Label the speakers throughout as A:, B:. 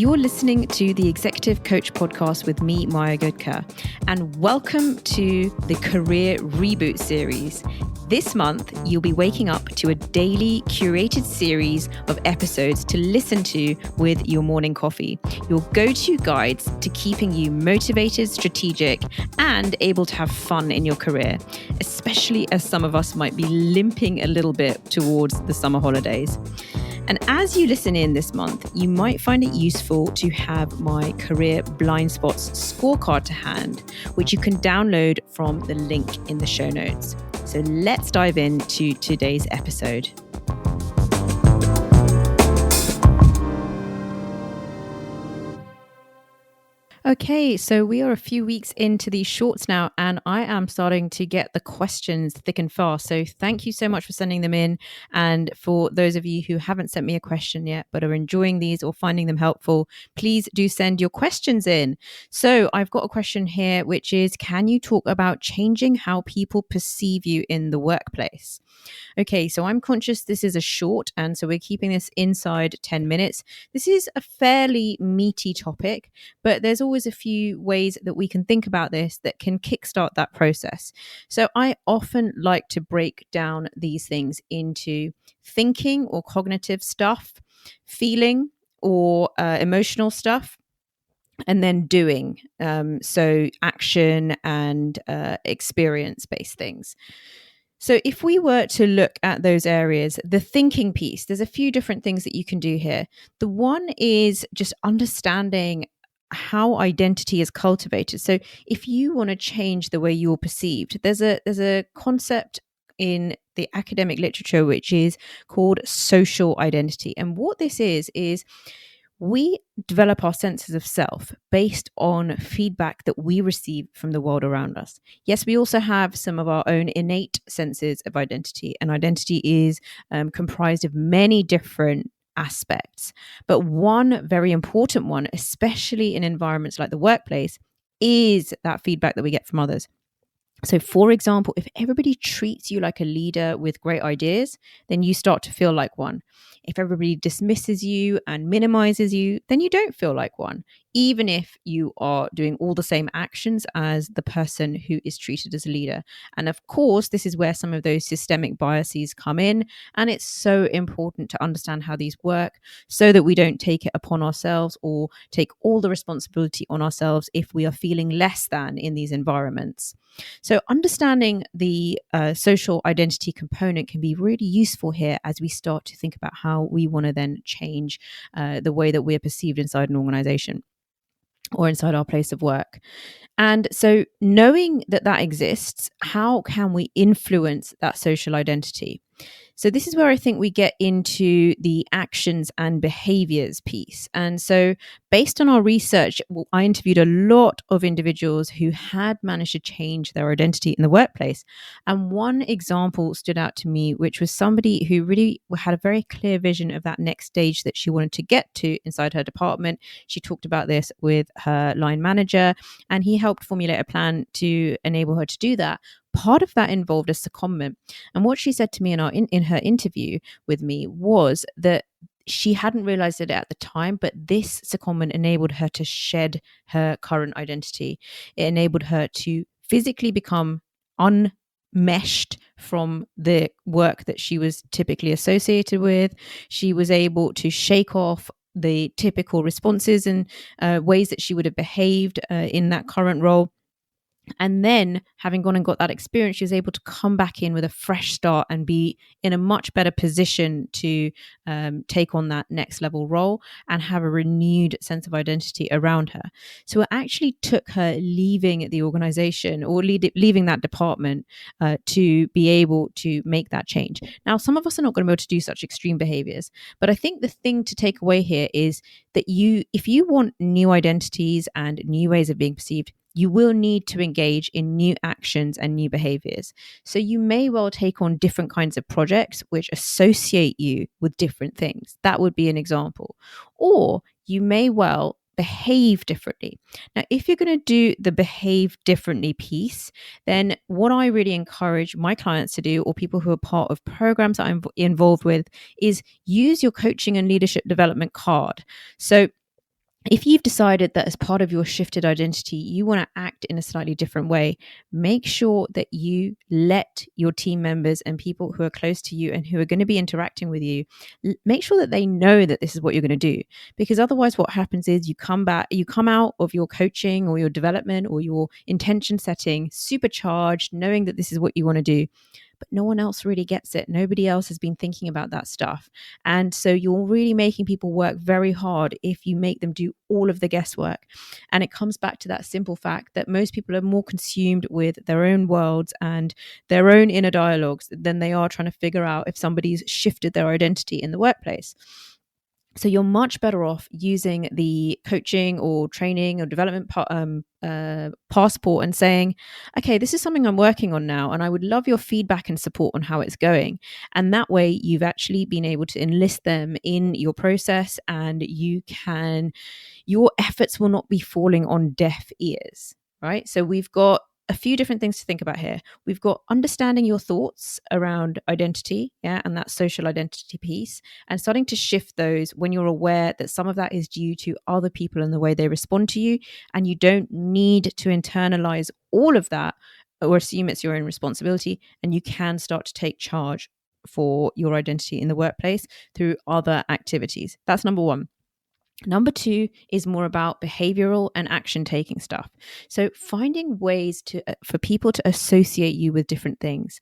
A: You're listening to the Executive Coach Podcast with me, Maya Goodker, and welcome to the Career Reboot series. This month, you'll be waking up to a daily curated series of episodes to listen to with your morning coffee. Your go-to guides to keeping you motivated, strategic, and able to have fun in your career, especially as some of us might be limping a little bit towards the summer holidays. And as you listen in this month, you might find it useful to have my Career Blindspots scorecard to hand, which you can download from the link in the show notes. So let's dive into today's episode. Okay, so we are a few weeks into these shorts now, and I am starting to get the questions thick and fast. So thank you so much for sending them in. And for those of you who haven't sent me a question yet, but are enjoying these or finding them helpful, please do send your questions in. So I've got a question here, which is, can you talk about changing how people perceive you in the workplace? Okay, so I'm conscious this is a short, and so we're keeping this inside 10 minutes. This is a fairly meaty topic, but there's always a few ways that we can think about this that can kickstart that process. So I often like to break down these things into thinking or cognitive stuff, feeling or emotional stuff, and then doing. So action and experience-based things. So if we were to look at those areas, the thinking piece, there's a few different things that you can do here. The one is just understanding how identity is cultivated. So if you want to change the way you're perceived, there's a concept in the academic literature which is called social identity. And what this is we develop our senses of self based on feedback that we receive from the world around us. Yes, we also have some of our own innate senses of identity, and identity is comprised of many different aspects. But one very important one, especially in environments like the workplace, is that feedback that we get from others. So, for example, if everybody treats you like a leader with great ideas, then you start to feel like one. If everybody dismisses you and minimizes you, then you don't feel like one, even if you are doing all the same actions as the person who is treated as a leader. And of course, this is where some of those systemic biases come in. And it's so important to understand how these work so that we don't take it upon ourselves or take all the responsibility on ourselves if we are feeling less than in these environments. So understanding the social identity component can be really useful here as we start to think about how we want to then change the way that we're perceived inside an organization or inside our place of work. And so knowing that that exists, how can we influence that social identity? So this is where I think we get into the actions and behaviors piece. And so based on our research, I interviewed a lot of individuals who had managed to change their identity in the workplace. And one example stood out to me, which was somebody who really had a very clear vision of that next stage that she wanted to get to inside her department. She talked about this with her line manager, and he helped formulate a plan to enable her to do that. Part of that involved a secondment. And what she said to me in her interview with me was that she hadn't realized it at the time, but this secondment enabled her to shed her current identity. It enabled her to physically become unmeshed from the work that she was typically associated with. She was able to shake off the typical responses and ways that she would have behaved in that current role. And then having gone and got that experience, she was able to come back in with a fresh start and be in a much better position to take on that next level role and have a renewed sense of identity around her. So it actually took her leaving the organization or leaving that department to be able to make that change. Now, some of us are not going to be able to do such extreme behaviors, but I think the thing to take away here is that if you want new identities and new ways of being perceived, you will need to engage in new actions and new behaviors. So you may well take on different kinds of projects which associate you with different things. That would be an example. Or you may well behave differently. Now, if you're going to do the behave differently piece, then what I really encourage my clients to do, or people who are part of programs that I'm involved with, is use your coaching and leadership development card. So If you've decided that as part of your shifted identity, you want to act in a slightly different way, make sure that you let your team members and people who are close to you and who are going to be interacting with you, make sure that they know that this is what you're going to do. Because otherwise, what happens is you come out of your coaching or your development or your intention setting supercharged, knowing that this is what you want to do, but no one else really gets it. Nobody else has been thinking about that stuff. And so you're really making people work very hard if you make them do all of the guesswork. And it comes back to that simple fact that most people are more consumed with their own worlds and their own inner dialogues than they are trying to figure out if somebody's shifted their identity in the workplace. So you're much better off using the coaching or training or development passport and saying, okay, this is something I'm working on now, and I would love your feedback and support on how it's going. And that way you've actually been able to enlist them in your process, and your efforts will not be falling on deaf ears, right? So we've got a few different things to think about here. We've got understanding your thoughts around identity, and that social identity piece, and starting to shift those when you're aware that some of that is due to other people and the way they respond to you, and you don't need to internalize all of that or assume it's your own responsibility, and you can start to take charge for your identity in the workplace through other activities. That's number one. Number two is more about behavioral and action taking stuff. So finding ways for people to associate you with different things.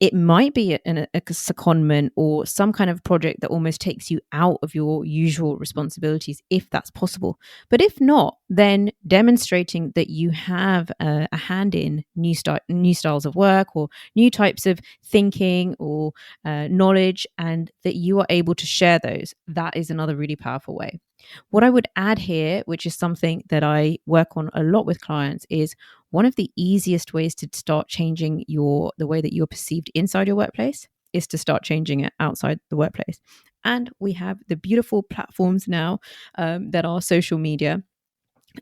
A: It might be a secondment or some kind of project that almost takes you out of your usual responsibilities, if that's possible. But if not, then demonstrating that you have a hand in new styles of work or new types of thinking or knowledge, and that you are able to share those. That is another really powerful way. What I would add here, which is something that I work on a lot with clients, is one of the easiest ways to start changing the way that you're perceived inside your workplace is to start changing it outside the workplace. And we have the beautiful platforms now that are social media,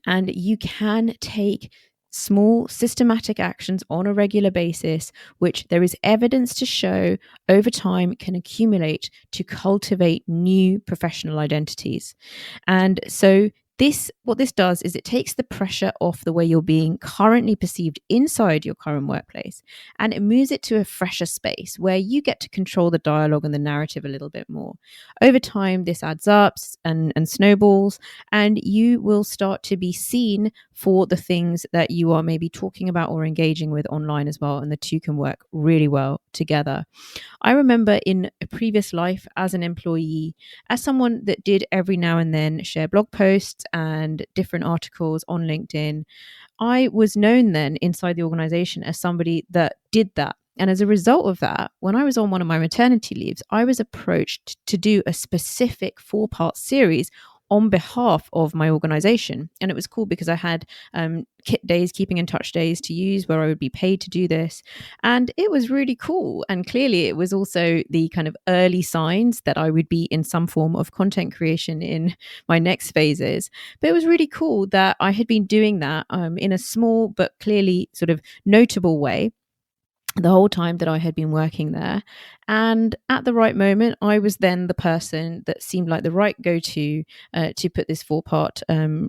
A: and you can take small systematic actions on a regular basis, which there is evidence to show over time can accumulate to cultivate new professional identities. And so what this does is it takes the pressure off the way you're being currently perceived inside your current workplace, and it moves it to a fresher space where you get to control the dialogue and the narrative a little bit more. Over time, this adds up and snowballs, and you will start to be seen for the things that you are maybe talking about or engaging with online as well, and the two can work really well together. I remember in a previous life as an employee, as someone that did every now and then share blog posts and different articles on LinkedIn, I was known then inside the organization as somebody that did that. And as a result of that, when I was on one of my maternity leaves, I was approached to do a specific 4-part series on behalf of my organization. And it was cool because I had kit days, keeping in touch days to use where I would be paid to do this. And it was really cool. And clearly it was also the kind of early signs that I would be in some form of content creation in my next phases. But it was really cool that I had been doing that in a small but clearly sort of notable way the whole time that I had been working there. And at the right moment, I was then the person that seemed like the right go-to to put this 4-part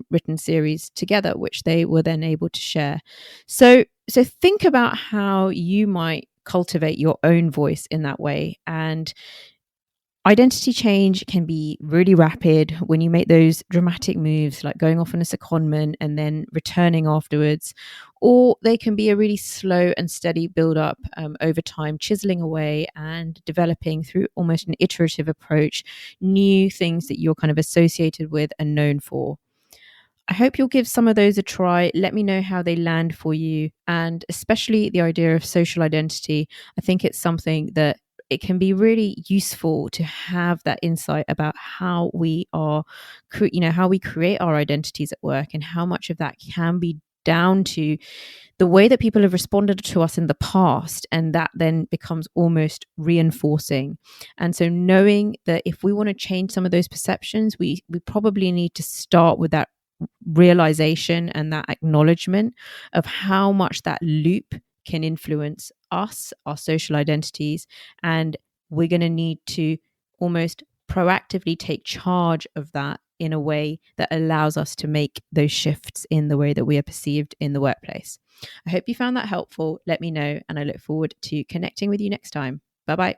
A: written series together, which they were then able to share. So think about how you might cultivate your own voice in that way. And identity change can be really rapid when you make those dramatic moves, like going off on a secondment and then returning afterwards, or they can be a really slow and steady build up over time, chiseling away and developing through almost an iterative approach, new things that you're kind of associated with and known for. I hope you'll give some of those a try. Let me know how they land for you. And especially the idea of social identity. I think it's something that it can be really useful to have that insight about how we are, how we create our identities at work, and how much of that can be down to the way that people have responded to us in the past, and that then becomes almost reinforcing. And so knowing that if we want to change some of those perceptions, we probably need to start with that realization and that acknowledgement of how much that loop can influence us, our social identities, and we're going to need to almost proactively take charge of that in a way that allows us to make those shifts in the way that we are perceived in the workplace. I hope you found that helpful. Let me know, and I look forward to connecting with you next time. Bye-bye.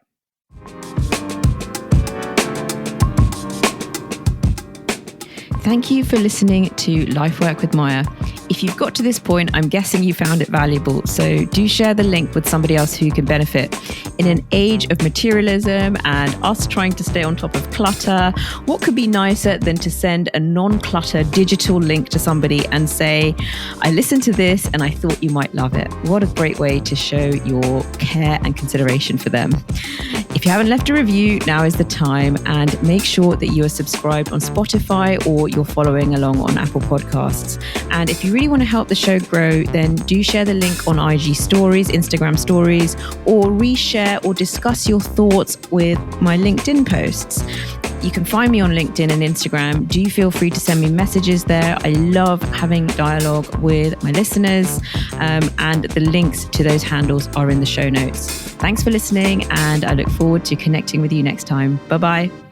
A: Thank you for listening to Life Work with Maya. If you've got to this point, I'm guessing you found it valuable. So do share the link with somebody else who can benefit. In an age of materialism and us trying to stay on top of clutter, what could be nicer than to send a non-clutter digital link to somebody and say, I listened to this and I thought you might love it. What a great way to show your care and consideration for them. If you haven't left a review, now is the time, and make sure that you are subscribed on Spotify or you're following along on Apple Podcasts. And if you really want to help the show grow, then do share the link on IG stories, Instagram stories, or reshare or discuss your thoughts with my LinkedIn posts. You can find me on LinkedIn and Instagram. Do feel free to send me messages there. I love having dialogue with my listeners, and the links to those handles are in the show notes. Thanks for listening, and I look forward to connecting with you next time. Bye-bye.